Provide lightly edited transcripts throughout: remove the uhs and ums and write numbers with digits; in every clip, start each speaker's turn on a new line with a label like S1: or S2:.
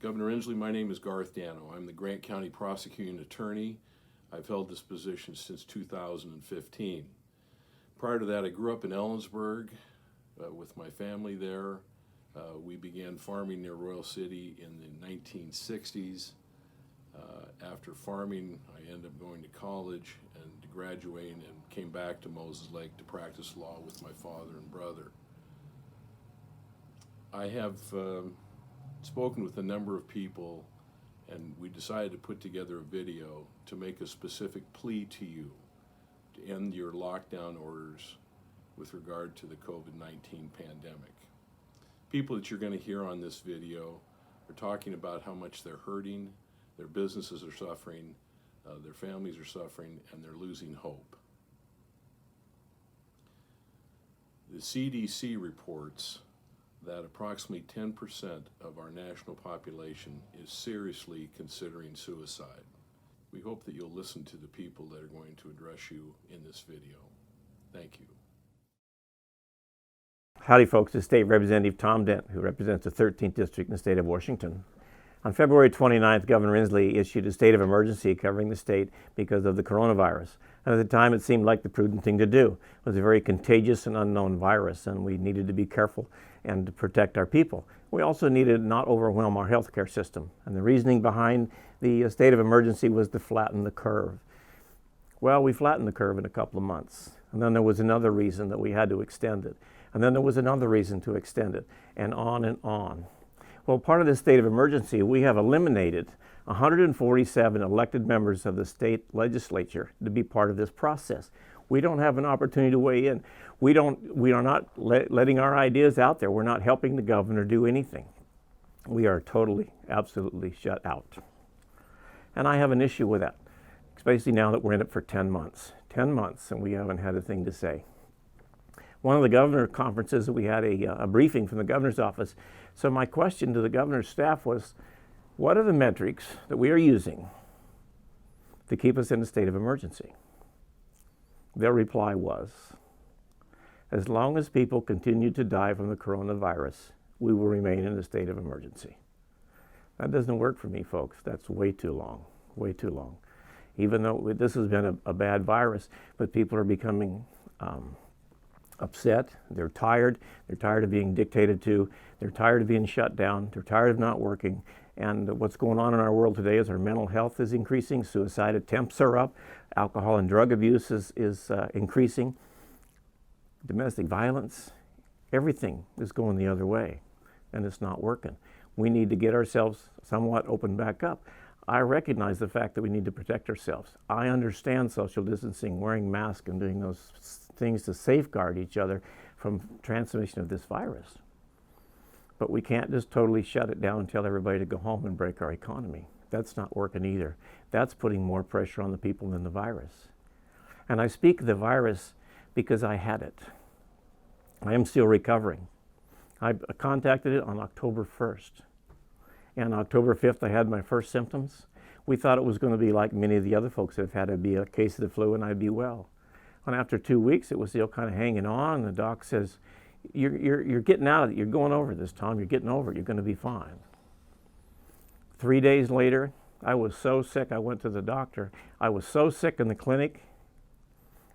S1: Governor Inslee, my name is Garth Dano. I'm the Grant County Prosecuting Attorney. I've held this position since 2015. Prior to that, I grew up in Ellensburg with my family there. We began farming near Royal City in the 1960s. After farming, I ended up going to college and graduating and came back to Moses Lake to practice law with my father and brother. I have spoken with a number of people, and we decided to put together a video to make a specific plea to you to end your lockdown orders with regard to the COVID-19 pandemic. People that you're going to hear on this video are talking about how much they're hurting, their businesses are suffering, their families are suffering, and they're losing hope. The CDC reports that approximately 10% of our national population is seriously considering suicide. We hope that you'll listen to the people that are going to address you in this video. Thank you.
S2: Howdy folks, this is State Representative Tom Dent, who represents the 13th District in the state of Washington. On February 29th, Governor Inslee issued a state of emergency covering the state because of the coronavirus. And at the time, it seemed like the prudent thing to do. It was a very contagious and unknown virus, and we needed to be careful and to protect our people. We also needed to not overwhelm our healthcare system. And the reasoning behind the state of emergency was to flatten the curve. Well, we flattened the curve in a couple of months. And then there was another reason that we had to extend it. And then there was another reason to extend it, and on and on. Well, part of this state of emergency, we have eliminated 147 elected members of the state legislature to be part of this process. We don't have an opportunity to weigh in. We are not letting our ideas out there. We're not helping the governor do anything. We are totally, absolutely shut out. And I have an issue with that, especially now that we're in it for 10 months. 10 months, and we haven't had a thing to say. One of the governor conferences, we had a briefing from the governor's office. So my question to the governor's staff was, what are the metrics that we are using to keep us in a state of emergency? Their reply was, as long as people continue to die from the coronavirus, we will remain in a state of emergency. That doesn't work for me, folks. That's way too long, way too long. Even though this has been a bad virus, but people are becoming upset, they're tired of being dictated to, they're tired of being shut down, they're tired of not working. And what's going on in our world today is our mental health is increasing, suicide attempts are up, alcohol and drug abuse is increasing, domestic violence, everything is going the other way, and it's not working. We need to get ourselves somewhat opened back up. I recognize the fact that we need to protect ourselves. I understand social distancing, wearing masks, and doing those things to safeguard each other from transmission of this virus. But we can't just totally shut it down and tell everybody to go home and break our economy. That's not working either. That's putting more pressure on the people than the virus. And I speak of the virus because I had it. I am still recovering. I contacted it on October 1st. And October 5th, I had my first symptoms. We thought it was going to be like many of the other folks that have had, it'd be a case of the flu and I'd be well. And after 2 weeks, it was still kind of hanging on. And the doc says, you're getting out of it. You're going over this, Tom. You're getting over it. You're going to be fine. 3 days later, I was so sick, I went to the doctor. I was so sick in the clinic,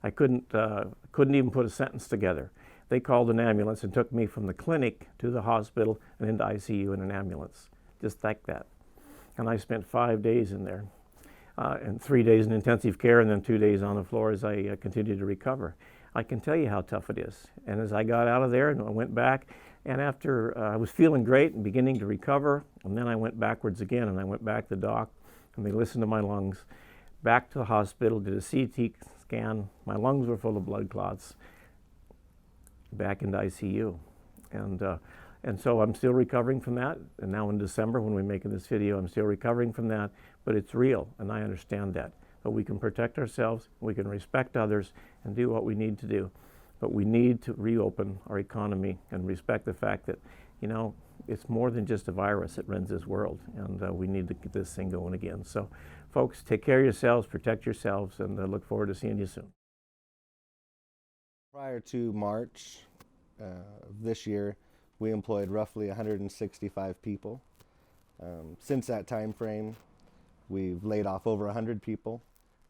S2: I couldn't even put a sentence together. They called an ambulance and took me from the clinic to the hospital and into ICU in an ambulance, just like that. And I spent 5 days in there. And 3 days in intensive care, and then 2 days on the floor as I continued to recover. I can tell you how tough it is. And as I got out of there and I went back, and after I was feeling great and beginning to recover, and then I went backwards again, and I went back to the doc, and they listened to my lungs, back to the hospital, did a CT scan. My lungs were full of blood clots, back into ICU. And so I'm still recovering from that. And now in December, when we're making this video, I'm still recovering from that. But it's real, and I understand that. But we can protect ourselves, we can respect others, and do what we need to do. But we need to reopen our economy and respect the fact that, you know, it's more than just a virus that runs this world, and we need to get this thing going again. So, folks, take care of yourselves, protect yourselves, and look forward to seeing you soon.
S3: Prior to March of this year, we employed roughly 165 people. Since that time frame, we've laid off over 100 people.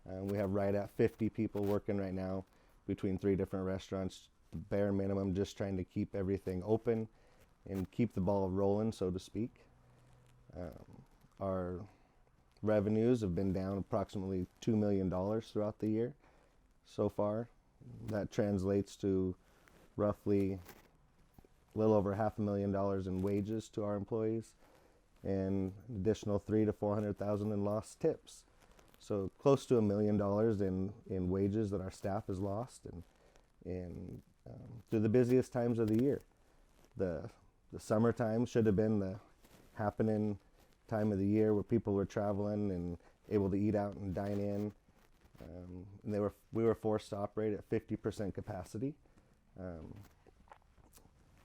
S3: We have right at 50 people working right now between 3 different restaurants, bare minimum, just trying to keep everything open and keep the ball rolling, so to speak. Our revenues have been down approximately $2 million throughout the year so far. That translates to roughly a little over $500,000 in wages to our employees, and additional $300,000 to $400,000 in lost tips. So close to $1 million in wages that our staff has lost, and through the busiest times of the year. The summertime should have been the happening time of the year where people were traveling and able to eat out and dine in. And we were forced to operate at 50% capacity.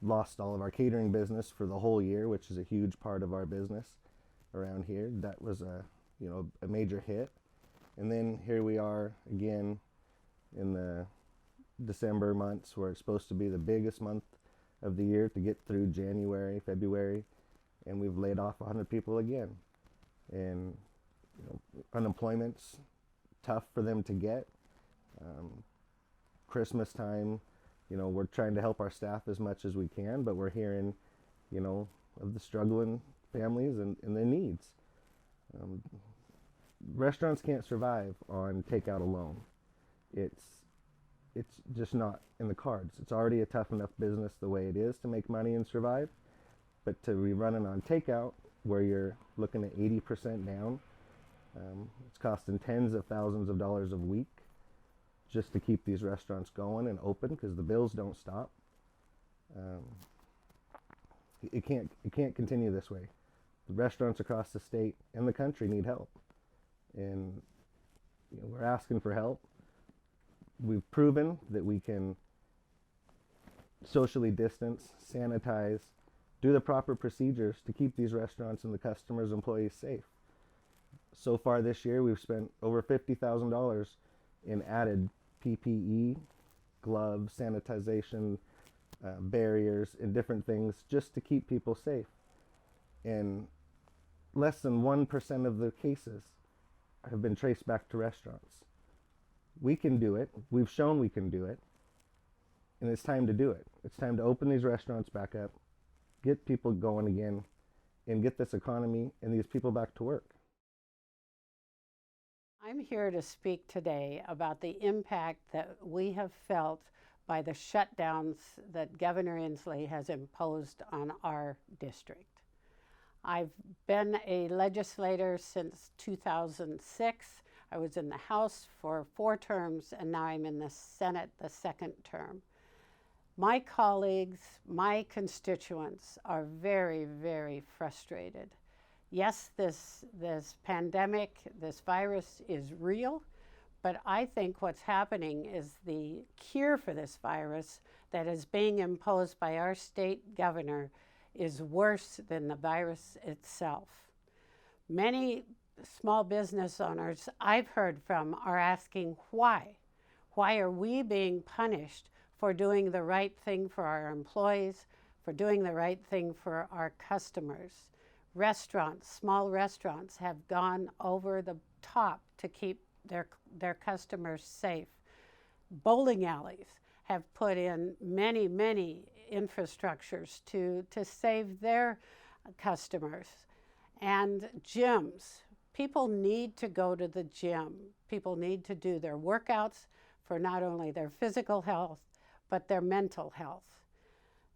S3: Lost all of our catering business for the whole year, which is a huge part of our business around here. That was a major hit. And then here we are again in the December months, where it's supposed to be the biggest month of the year to get through January, February, and we've laid off 100 people again. And unemployment's tough for them to get. Christmas time, we're trying to help our staff as much as we can, but we're hearing, of the struggling families and their needs. Restaurants can't survive on takeout alone. It's just not in the cards. It's already a tough enough business the way it is to make money and survive, but to be running on takeout where you're looking at 80% down, it's costing tens of thousands of dollars a week just to keep these restaurants going and open, because the bills don't stop. It can't continue this way. The restaurants across the state and the country need help, and we're asking for help. We've proven that we can socially distance, sanitize, do the proper procedures to keep these restaurants and the customers, employees safe. So far this year, we've spent over $50,000 in added PPE, gloves, sanitization, barriers, and different things just to keep people safe. And less than 1% of the cases have been traced back to restaurants. We can do it. We've shown we can do it. And it's time to do it. It's time to open these restaurants back up, get people going again, and get this economy and these people back to work.
S4: I'm here to speak today about the impact that we have felt by the shutdowns that Governor Inslee has imposed on our district. I've been a legislator since 2006. I was in the House for 4 terms, and now I'm in the Senate the 2nd term. My colleagues, my constituents are very, very frustrated. Yes, this pandemic, this virus is real, but I think what's happening is the cure for this virus that is being imposed by our state governor is worse than the virus itself. Many small business owners I've heard from are asking why. Why are we being punished for doing the right thing for our employees, for doing the right thing for our customers? Restaurants, small restaurants have gone over the top to keep their customers safe. Bowling alleys have put in many, many infrastructures to save their customers. And gyms. People need to go to the gym. People need to do their workouts for not only their physical health, but their mental health.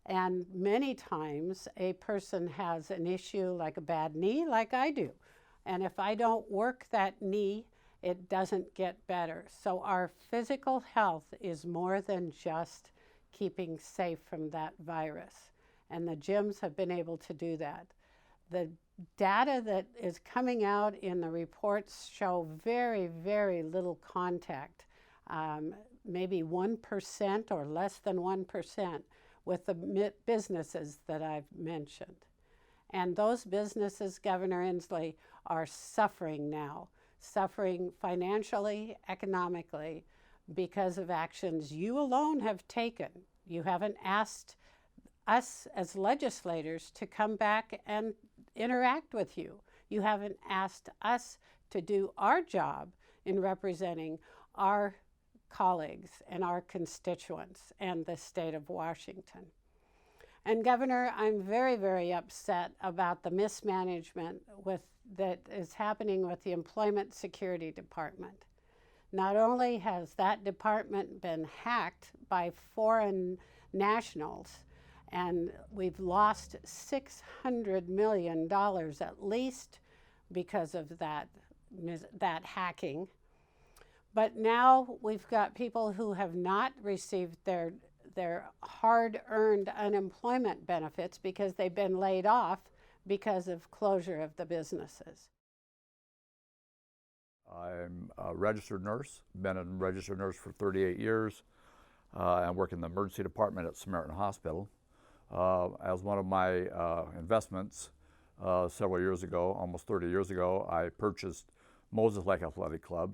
S4: And many times a person has an issue like a bad knee, like I do. And if I don't work that knee, it doesn't get better. So our physical health is more than just keeping safe from that virus. And the gyms have been able to do that. The data that is coming out in the reports show very, very little contact, maybe 1% or less than 1% with the businesses that I've mentioned. And those businesses, Governor Inslee, are suffering now, suffering financially, economically, because of actions you alone have taken. You haven't asked us as legislators to come back and interact with you. You haven't asked us to do our job in representing our colleagues and our constituents and the state of Washington. And Governor, I'm very, very upset about the mismanagement that is happening with the Employment Security Department. Not only has that department been hacked by foreign nationals, and we've lost $600 million at least because of that hacking. But now we've got people who have not received their hard-earned unemployment benefits because they've been laid off because of closure of the businesses.
S5: I'm a registered nurse, been a registered nurse for 38 years. I work in the emergency department at Samaritan Hospital. As one of my investments several years ago, almost 30 years ago, I purchased Moses Lake Athletic Club.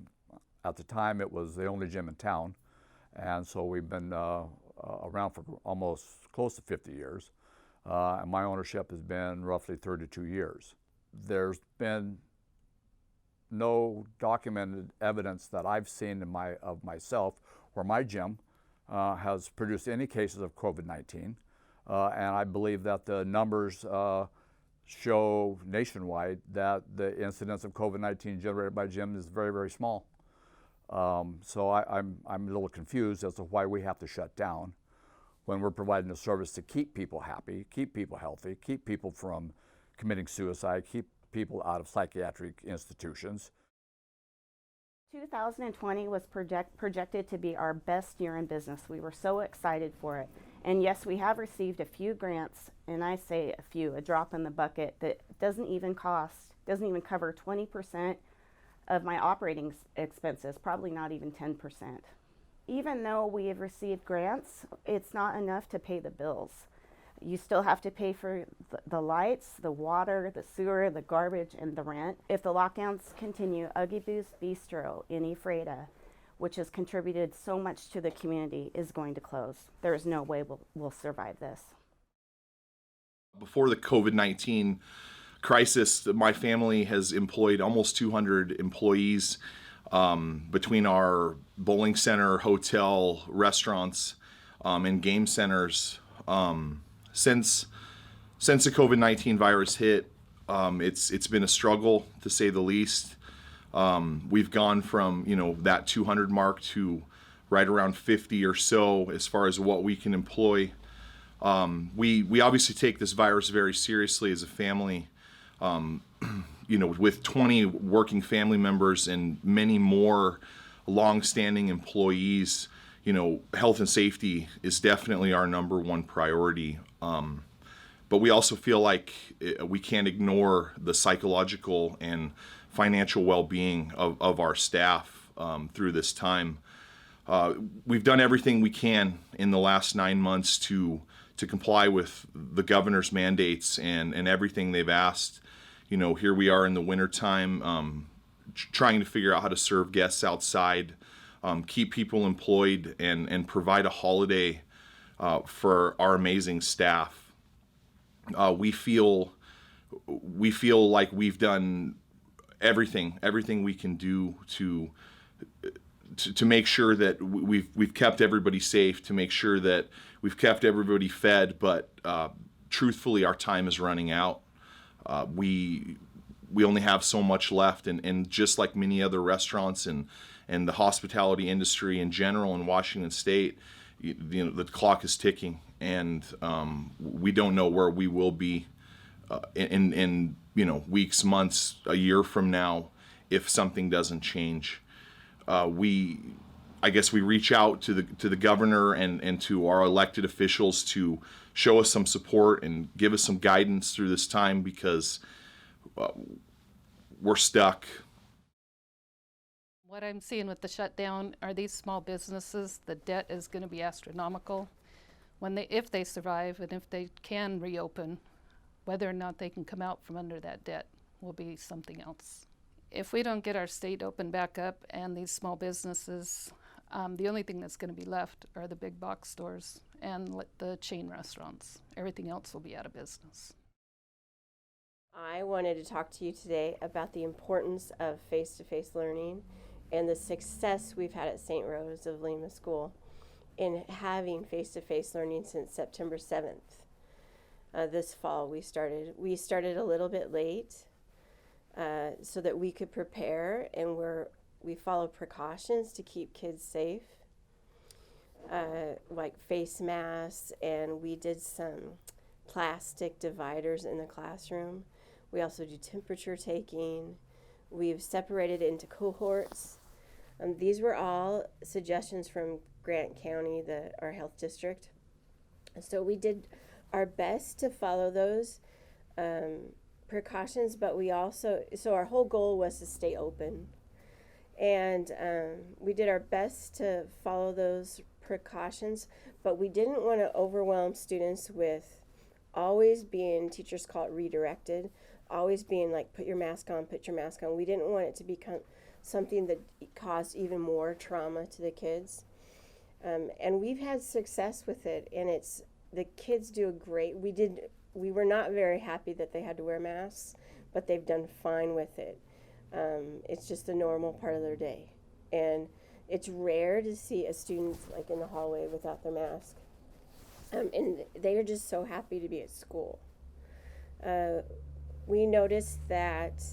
S5: At the time, it was the only gym in town, and so we've been around for almost close to 50 years. And my ownership has been roughly 32 years. There's been no documented evidence that I've seen of myself where my gym has produced any cases of COVID-19. And I believe that the numbers show nationwide that the incidence of COVID-19 generated by gyms is very, very small. So I'm a little confused as to why we have to shut down when we're providing a service to keep people happy, keep people healthy, keep people from committing suicide, keep people out of psychiatric institutions.
S6: 2020 was projected to be our best year in business. We were so excited for it. And yes, we have received a few grants, and I say a few, a drop in the bucket that doesn't even cover 20% of my operating expenses, probably not even 10%. Even though we have received grants, it's not enough to pay the bills. You still have to pay for the lights, the water, the sewer, the garbage, and the rent. If the lockdowns continue, Uggy Boo's Bistro in Ephrata, which has contributed so much to the community, is going to close. There is no way we'll survive this.
S7: Before the COVID-19 crisis, my family has employed almost 200 employees between our bowling center, hotel, restaurants, and game centers. Since the COVID-19 virus hit, it's been a struggle, to say the least. We've gone from that 200 mark to right around 50 or so as far as what we can employ. We obviously take this virus very seriously as a family. With 20 working family members and many more long-standing employees, health and safety is definitely our number one priority. But we also feel like we can't ignore the psychological and financial well-being of our staff through this time. We've done everything we can in the last 9 months to comply with the governor's mandates and everything they've asked. Here we are in the wintertime, trying to figure out how to serve guests outside, keep people employed, and provide a holiday for our amazing staff. We feel like we've done everything we can do to make sure that we've kept everybody safe, to make sure that we've kept everybody fed. But truthfully, our time is running out. We only have so much left, and just like many other restaurants and the hospitality industry in general in Washington State, the clock is ticking, and we don't know where we will be in weeks, months, a year from now if something doesn't change. I guess we reach out to the governor and to our elected officials to show us some support and give us some guidance through this time, because we're stuck.
S8: What I'm seeing with the shutdown are these small businesses. The debt is going to be astronomical if they survive, and if they can reopen. Whether or not they can come out from under that debt will be something else. If we don't get our state open back up and these small businesses, the only thing that's going to be left are the big box stores and the chain restaurants. Everything else will be out of business.
S9: I wanted to talk to you today about the importance of face-to-face learning and the success we've had at St. Rose of Lima School in having face-to-face learning since September 7th. This fall we started a little bit late so that we could prepare, and we follow precautions to keep kids safe, like face masks, and we did some plastic dividers in the classroom. We also do temperature taking. We've separated it into cohorts. These were all suggestions from Grant County, our health district. So we did our best to follow those precautions, but so our whole goal was to stay open. And we did our best to follow those precautions, but we didn't want to overwhelm students with always being, teachers call it redirected, always being like, put your mask on, put your mask on. We didn't want it to become something that caused even more trauma to the kids. And we've had success with it, and the kids do a great, we were not very happy that they had to wear masks, but they've done fine with it. It's just a normal part of their day. And it's rare to see a student like in the hallway without their mask. And they are just so happy to be at school. We noticed that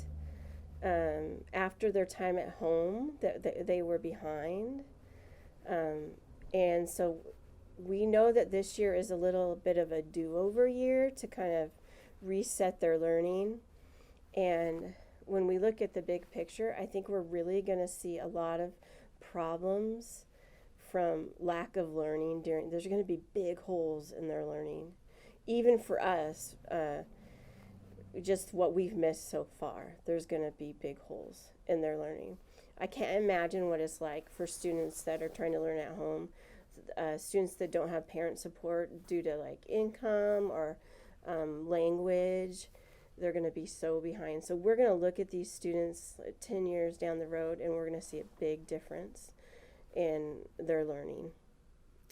S9: after their time at home, that they were behind. And so we know that this year is a little bit of a do-over year to kind of reset their learning. And when we look at the big picture, I think we're really going to see a lot of problems from lack of learning there's going to be big holes in their learning. Even for us, just what we've missed so far, there's going to be big holes in their learning. I can't imagine what it's like for students that are trying to learn at home, students that don't have parent support due to like income or language. They're going to be so behind. So we're going to look at these students 10 years down the road, and we're going to see a big difference in their learning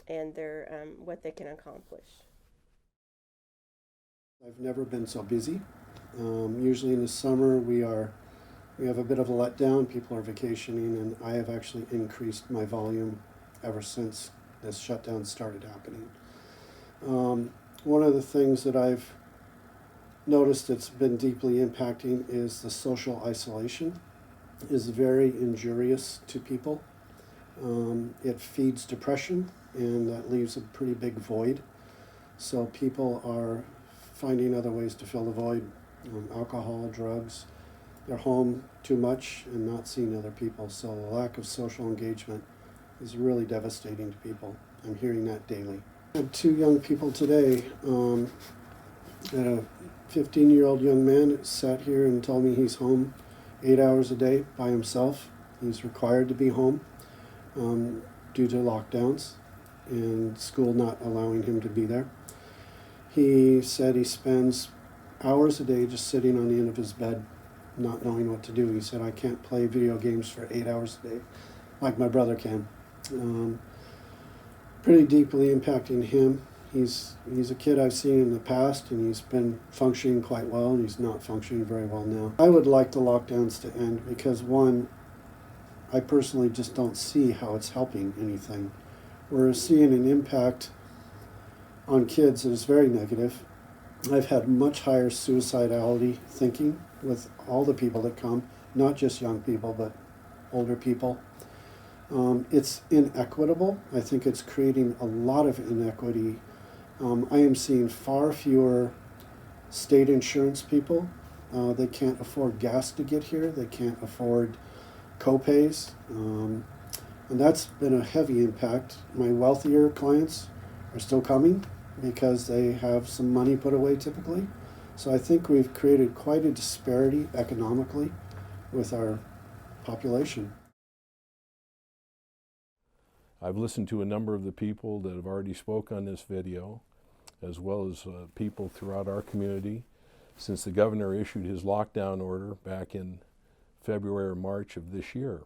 S9: and their what they can accomplish.
S10: I've never been so busy. Usually in the summer we have a bit of a letdown. People are vacationing, and I have actually increased my volume ever since this shutdown started happening. One of the things that I've noticed that's been deeply impacting is the social isolation is very injurious to people. It feeds depression, and that leaves a pretty big void. So people are finding other ways to fill the void, alcohol, drugs. They're home too much and not seeing other people. So the lack of social engagement is really devastating to people. I'm hearing that daily. I had two young people today. Had a 15-year-old young man that sat here and told me he's home 8 hours a day by himself. He's required to be home due to lockdowns and school not allowing him to be there. He said he spends hours a day just sitting on the end of his bed, not knowing what to do. He said, I can't play video games for 8 hours a day like my brother can. Pretty deeply impacting him. He's a kid I've seen in the past, and he's been functioning quite well, and he's not functioning very well now. I would like the lockdowns to end because, one, I personally just don't see how it's helping anything. We're seeing an impact on kids that is very negative. I've had much higher suicidality thinking with all the people that come, not just young people, but older people. It's inequitable. I think it's creating a lot of inequity. I am seeing far fewer state insurance people. They can't afford gas to get here. They can't afford co-pays. And that's been a heavy impact. My wealthier clients are still coming because they have some money put away typically. So I think we've created quite a disparity economically with our population.
S1: I've listened to a number of the people that have already spoke on this video, as well as people throughout our community since the governor issued his lockdown order back in February or March of this year.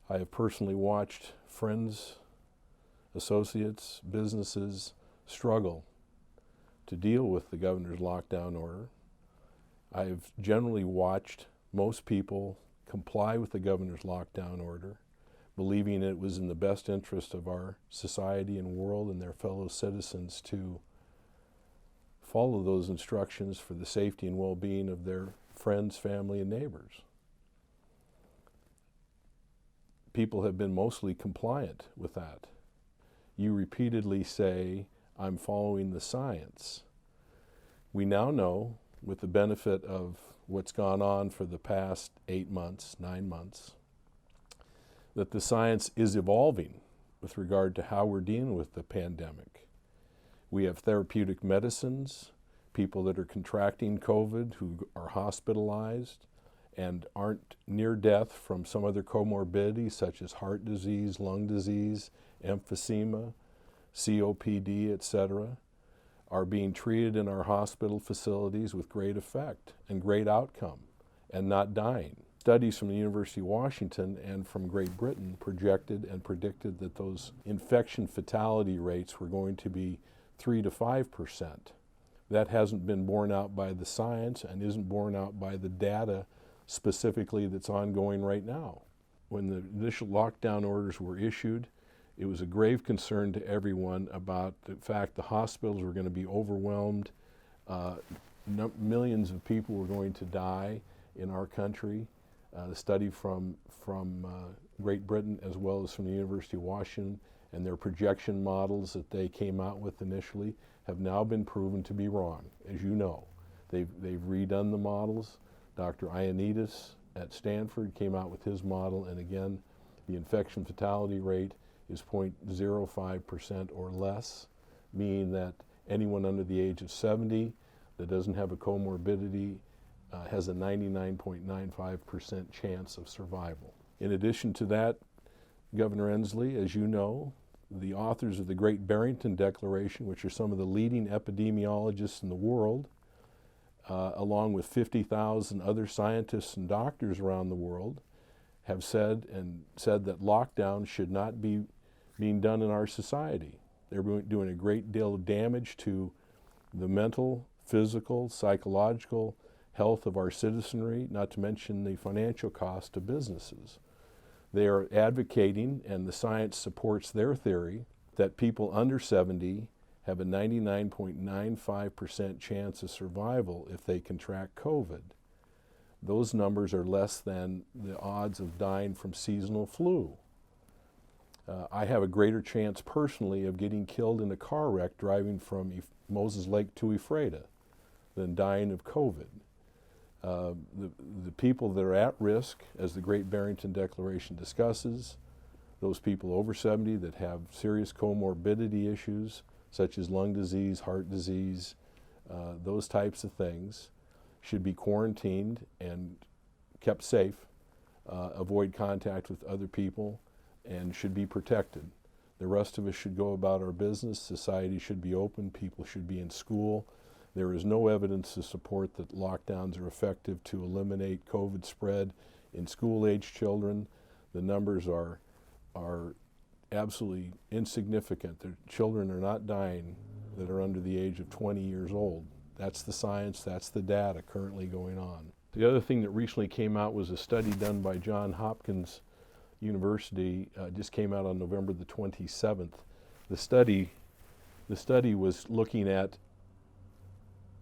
S1: I have personally watched friends, associates, businesses struggle to deal with the governor's lockdown order. I've generally watched most people comply with the governor's lockdown order, believing it was in the best interest of our society and world and their fellow citizens to follow those instructions for the safety and well-being of their friends, family, and neighbors. People have been mostly compliant with that. You repeatedly say, "I'm following the science." We now know, with the benefit of what's gone on for the past 8 months, 9 months, that the science is evolving with regard to how we're dealing with the pandemic. We have therapeutic medicines, people that are contracting COVID who are hospitalized and aren't near death from some other comorbidity such as heart disease, lung disease, emphysema, COPD, etc., are being treated in our hospital facilities with great effect and great outcome and not dying. Studies from the University of Washington and from Great Britain projected and predicted that those infection fatality rates were going to be 3 to 5%. That hasn't been borne out by the science and isn't borne out by the data specifically that's ongoing right now. When the initial lockdown orders were issued, it was a grave concern to everyone about the fact the hospitals were going to be overwhelmed. Millions of people were going to die in our country. The study from Great Britain as well as from the University of Washington and their projection models that they came out with initially have now been proven to be wrong, as you know. They've redone the models. Dr. Ioannidis at Stanford came out with his model, and again, the infection fatality rate is 0.05% or less, meaning that anyone under the age of 70 that doesn't have a comorbidity has a 99.95% chance of survival. In addition to that, Governor Inslee, as you know, the authors of the Great Barrington Declaration, which are some of the leading epidemiologists in the world, along with 50,000 other scientists and doctors around the world, have said that lockdown should not be being done in our society. They're doing a great deal of damage to the mental, physical, psychological health of our citizenry, not to mention the financial cost to businesses. They are advocating, and the science supports their theory, that people under 70 have a 99.95% chance of survival if they contract COVID. Those numbers are less than the odds of dying from seasonal flu. I have a greater chance personally of getting killed in a car wreck driving from Moses Lake to Ephrata than dying of COVID. The people that are at risk, as the Great Barrington Declaration discusses, those people over 70 that have serious comorbidity issues, such as lung disease, heart disease, those types of things, should be quarantined and kept safe, avoid contact with other people, and should be protected. The rest of us should go about our business. Society should be open. People should be in school. There is no evidence to support that lockdowns are effective to eliminate COVID spread in school-age children. The numbers are absolutely insignificant. The children are not dying that are under the age of 20 years old. That's the science, that's the data currently going on. The other thing that recently came out was a study done by Johns Hopkins University, just came out on November the 27th. The study was looking at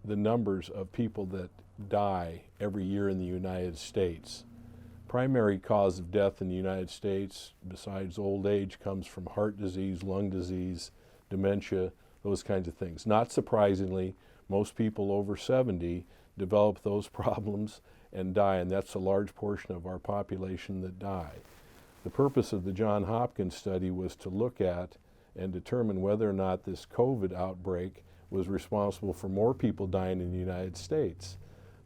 S1: the numbers of people that die every year in the United States. Primary cause of death in the United States, besides old age, comes from heart disease, lung disease, dementia, those kinds of things. Not surprisingly, most people over 70 develop those problems and die, and that's a large portion of our population that die. The purpose of the Johns Hopkins study was to look at and determine whether or not this COVID outbreak was responsible for more people dying in the United States.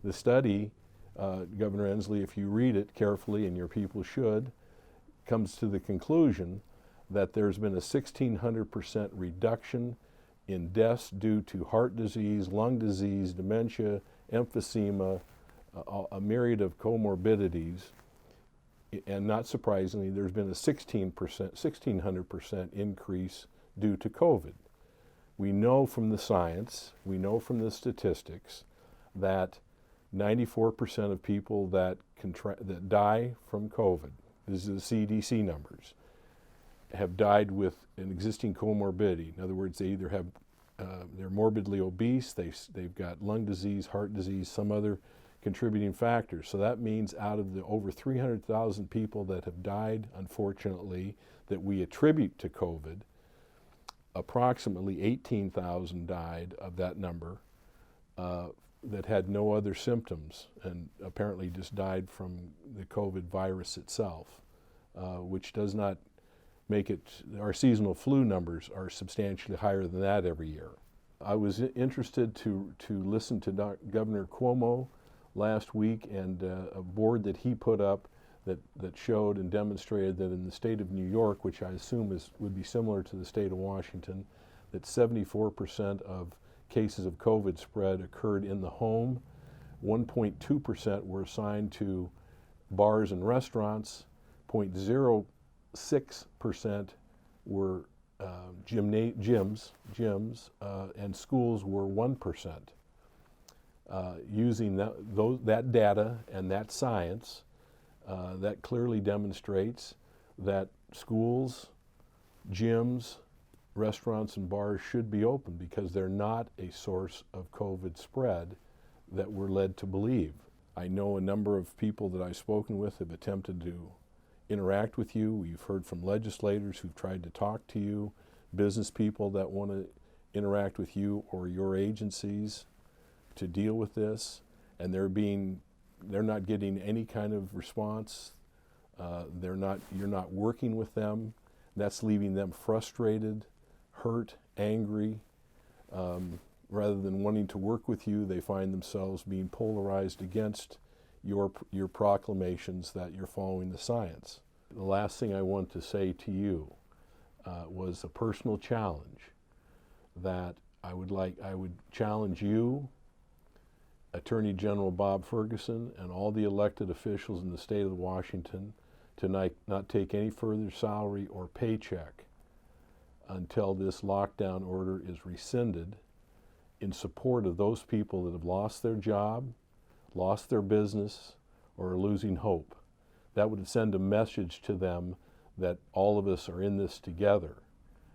S1: The study, Governor Inslee, if you read it carefully, and your people should, comes to the conclusion that there's been a 1,600% reduction in deaths due to heart disease, lung disease, dementia, emphysema, a myriad of comorbidities. And not surprisingly, there's been a 1,600% increase due to COVID. We know from the science, we know from the statistics that 94% of people that die from COVID, these are the CDC numbers, have died with an existing comorbidity. In other words, they either have they're morbidly obese, they've got lung disease, heart disease, some other contributing factors. So that means out of the over 300,000 people that have died, unfortunately, that we attribute to COVID, approximately 18,000 died of that number that had no other symptoms and apparently just died from the COVID virus itself, which does not make it, our seasonal flu numbers are substantially higher than that every year. I was interested to listen to Governor Cuomo last week and a board that he put up that showed and demonstrated that in the state of New York, which I assume would be similar to the state of Washington, that 74% of cases of COVID spread occurred in the home, 1.2% were assigned to bars and restaurants, 0.06% were gyms, and schools were 1%. Using that data and that science, that clearly demonstrates that schools, gyms, restaurants, and bars should be open because they're not a source of COVID spread that we're led to believe. I know a number of people that I've spoken with have attempted to interact with you. We've heard from legislators who've tried to talk to you, business people that want to interact with you or your agencies to deal with this, and they're not getting any kind of response. You're not working with them. That's leaving them frustrated, hurt, angry. Rather than wanting to work with you, they find themselves being polarized against your proclamations that you're following the science. The last thing I want to say to you was a personal challenge that I would challenge you, Attorney General Bob Ferguson, and all the elected officials in the state of Washington to not take any further salary or paycheck until this lockdown order is rescinded in support of those people that have lost their job, lost their business, or are losing hope. That would send a message to them that all of us are in this together,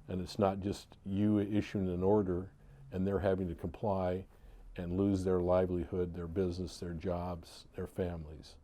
S1: and it's not just you issuing an order and they're having to comply and lose their livelihood, their business, their jobs, their families.